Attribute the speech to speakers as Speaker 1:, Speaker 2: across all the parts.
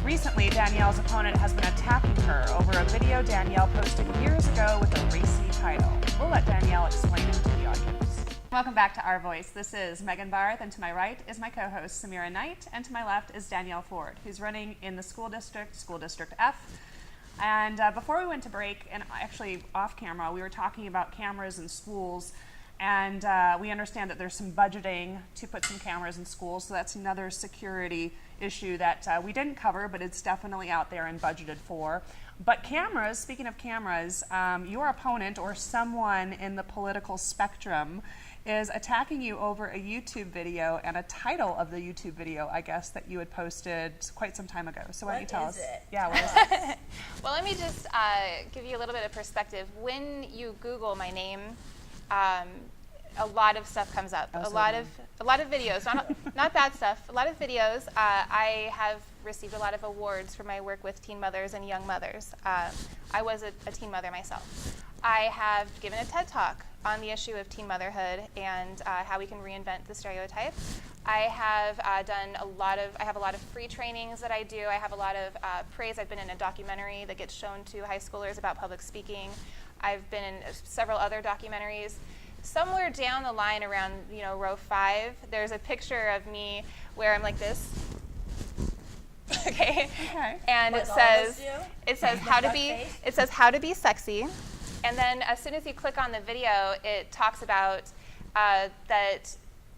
Speaker 1: Recently, Danielle's opponent has been attacking her over a video Danielle posted years ago with a Racy title. We'll let Danielle explain it to the audience. Welcome back to Our Voice. This is Megan Barth, and to my right is my co-host Samira Knight, and to my left is Danielle Ford, who's running in the School District F. And before we went to break, and actually off camera, we were talking about cameras in schools, and we understand that there's some budgeting to put some cameras in schools, so that's another security issue that we didn't cover, but it's definitely out there and budgeted for. But cameras, speaking of cameras, your opponent or someone in the political spectrum is attacking you over a YouTube video and a title of the YouTube video, I guess, that you had posted quite some time ago. So why don't you tell us? Yeah, what is it?
Speaker 2: Well, let me just give you a little bit of perspective. When you Google my name, a lot of stuff comes up. A lot of videos, not bad stuff. A lot of videos. I have received a lot of awards for my work with teen mothers and young mothers. I was a teen mother myself. I have given a TED Talk on the issue of teen motherhood and how we can reinvent the stereotype. I have I have a lot of free trainings that I do. I have a lot of praise. I've been in a documentary that gets shown to high schoolers about public speaking. I've been in several other documentaries. Somewhere down the line around row 5, there's a picture of me where I'm like this. Okay. And
Speaker 3: like
Speaker 2: it says how to be sexy. And then as soon as you click on the video, it talks about that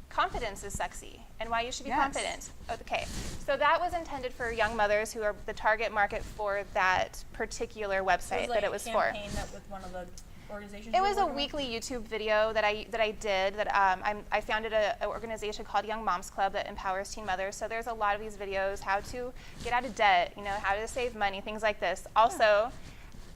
Speaker 2: confidence is sexy and why you should be confident. Okay, so that was intended for young mothers who are the target market for that particular website that it was for.
Speaker 3: That with one of the organizations.
Speaker 2: It was a weekly YouTube video that I did. I founded an organization called Young Moms Club that empowers teen mothers. So there's a lot of these videos: how to get out of debt, how to save money, things like this. Also,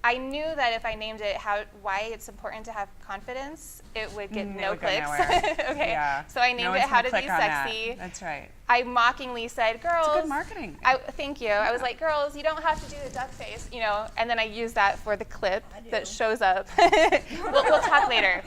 Speaker 2: I knew that if I named it why it's important to have confidence, it would get no clicks. Okay,
Speaker 1: yeah.
Speaker 2: So I named it How to Be Sexy.
Speaker 1: That's right.
Speaker 2: I mockingly said, girls.
Speaker 1: It's good marketing.
Speaker 2: Thank you. Yeah. I was like, girls, you don't have to do the duck face, and then I used that for the clip that shows up. we'll talk later.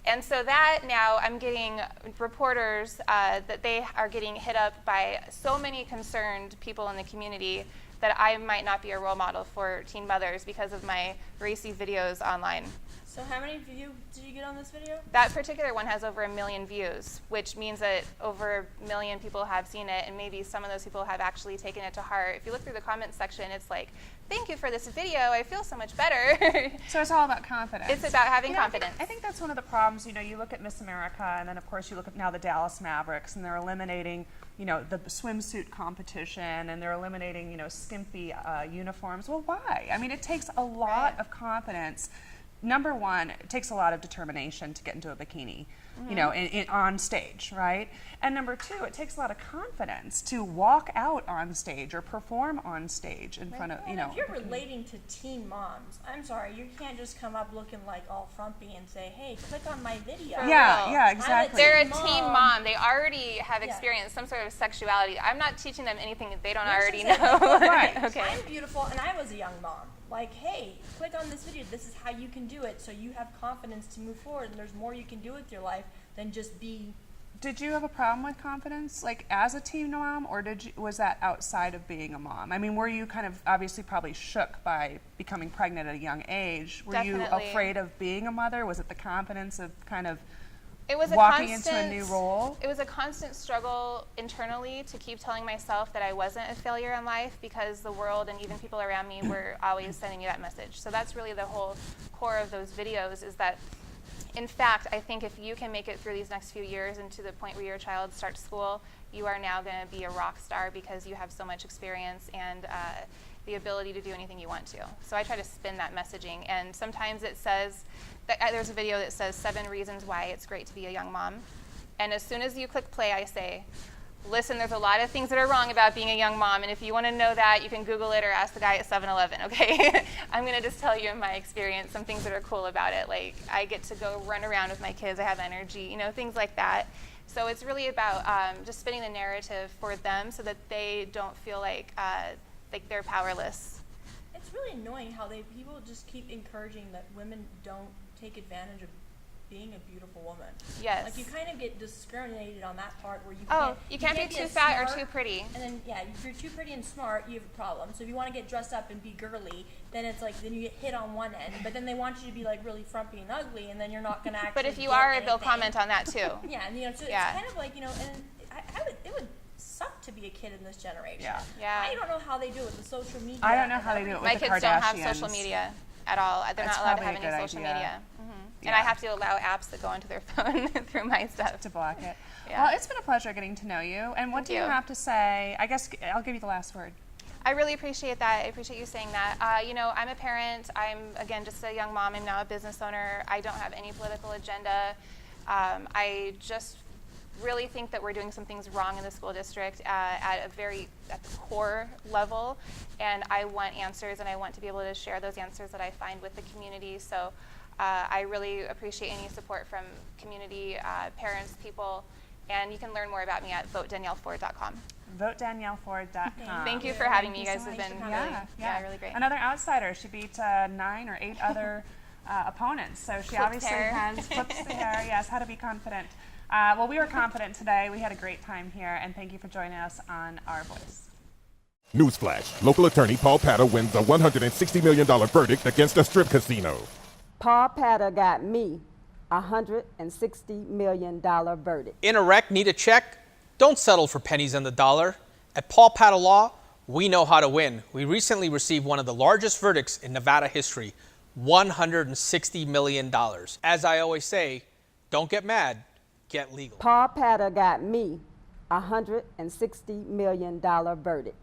Speaker 2: And so that now I'm getting reporters that they are getting hit up by so many concerned people in the community that I might not be a role model for teen mothers because of my racy videos online.
Speaker 3: So how many views did you get on this video?
Speaker 2: That particular one has over 1 million views, which means that over 1 million people have seen it, and maybe some of those people have actually taken it to heart. If you look through the comments section, it's like, thank you for this video, I feel so much better.
Speaker 1: So it's all about confidence.
Speaker 2: It's about having confidence.
Speaker 1: I think that's one of the problems. You look at Miss America, and then of course you look at now the Dallas Mavericks, and they're eliminating the swimsuit competition, and they're eliminating skimpy uniforms. Well, why? I mean, it takes a lot of confidence. Number one, it takes a lot of determination to get into a bikini, on stage, right? And number two, it takes a lot of confidence to walk out on stage or perform on stage in front of,
Speaker 3: If you're relating to teen moms, I'm sorry, you can't just come up looking like all frumpy and say, hey, click on my video.
Speaker 1: Yeah, exactly.
Speaker 2: They're a teen mom. They already have experienced some sort of sexuality. I'm not teaching them anything that they don't already know.
Speaker 1: Right.
Speaker 2: Okay.
Speaker 3: I'm beautiful, and I was a young mom. Like, hey, click on this video. This is how you can do it, so you have confidence to move forward, and there's more you can do with your life than just be.
Speaker 1: Did you have a problem with confidence, like as a teen mom, or was that outside of being a mom? I mean, were you kind of obviously probably shook by becoming pregnant at a young age? Were you afraid of being a mother? Was it the confidence of kind of walking into a new role?
Speaker 2: It was a constant struggle internally to keep telling myself that I wasn't a failure in life because the world and even people around me were always sending me that message. So that's really the whole core of those videos, is that, in fact, I think if you can make it through these next few years and to the point where your child starts school, you are now going to be a rock star because you have so much experience and the ability to do anything you want to. So I try to spin that messaging, and sometimes it says, there's a video that says 7 reasons why it's great to be a young mom. And as soon as you click play, I say, listen, there's a lot of things that are wrong about being a young mom, and if you want to know that, you can Google it or ask the guy at 7-Eleven, okay? I'm going to just tell you in my experience some things that are cool about it. Like, I get to go run around with my kids, I have energy, things like that. So it's really about just spinning the narrative for them so that they don't feel like they're powerless.
Speaker 3: It's really annoying how people just keep encouraging that women don't take advantage of being a beautiful woman.
Speaker 2: Yes.
Speaker 3: Like you kind of get discriminated on that part where
Speaker 2: you can't be too fat or too pretty.
Speaker 3: And then if you're too pretty and smart, you have a problem. So if you want to get dressed up and be girly, then it's like then you get hit on one end. But then they want you to be like really frumpy and ugly, and then you're not gonna actually.
Speaker 2: But if you
Speaker 3: get
Speaker 2: are,
Speaker 3: anything.
Speaker 2: they'll comment on that too.
Speaker 3: Yeah, and so
Speaker 2: Yeah.
Speaker 3: it's kind of like and it would suck to be a kid in this generation.
Speaker 2: Yeah.
Speaker 3: I don't know how they do it with the social media.
Speaker 1: I don't know how they do it with
Speaker 2: My
Speaker 1: the
Speaker 2: kids don't have
Speaker 1: Kardashians.
Speaker 2: social media at all. They're
Speaker 1: That's
Speaker 2: not allowed to
Speaker 1: probably
Speaker 2: have
Speaker 1: a
Speaker 2: any
Speaker 1: good
Speaker 2: social
Speaker 1: idea.
Speaker 2: media.
Speaker 1: Yeah.
Speaker 2: And I have to allow apps that go into their phone through my stuff.
Speaker 1: To block it.
Speaker 2: Yeah.
Speaker 1: Well, it's been a pleasure getting to know you. And what
Speaker 2: Thank
Speaker 1: do you
Speaker 2: you.
Speaker 1: have to say? I guess I'll give you the last word.
Speaker 2: I really appreciate that. I appreciate you saying that. I'm a parent. I'm, again, just a young mom. I'm now a business owner. I don't have any political agenda. I just really think that we're doing some things wrong in the school district at the core level. And I want answers, and I want to be able to share those answers that I find with the community. So I really appreciate any support from community, parents, people. And you can learn more about me at votedanielleford.com.
Speaker 1: VoteDanielleFord.com.
Speaker 2: Thank you for having me. You
Speaker 3: Thank
Speaker 2: guys
Speaker 3: you so
Speaker 2: have
Speaker 3: much
Speaker 2: been
Speaker 3: for
Speaker 2: really, really great.
Speaker 1: Another outsider. She beat 9 or 8 other opponents. So she
Speaker 2: Flipped
Speaker 1: obviously
Speaker 2: hair.
Speaker 1: has flips the hair. Yes, how to be confident. Well, we were confident today. We had a great time here, and thank you for joining us on Our Voice.
Speaker 4: Newsflash. Local attorney Paul Patter wins a $160 million verdict against a strip casino.
Speaker 5: Paul Patter got me a $160 million verdict.
Speaker 6: In a wreck, need a check? Don't settle for pennies on the dollar. At Paul Patter Law, we know how to win. We recently received one of the largest verdicts in Nevada history, $160 million. As I always say, don't get mad, get legal.
Speaker 5: Paul Patter got me a $160 million verdict.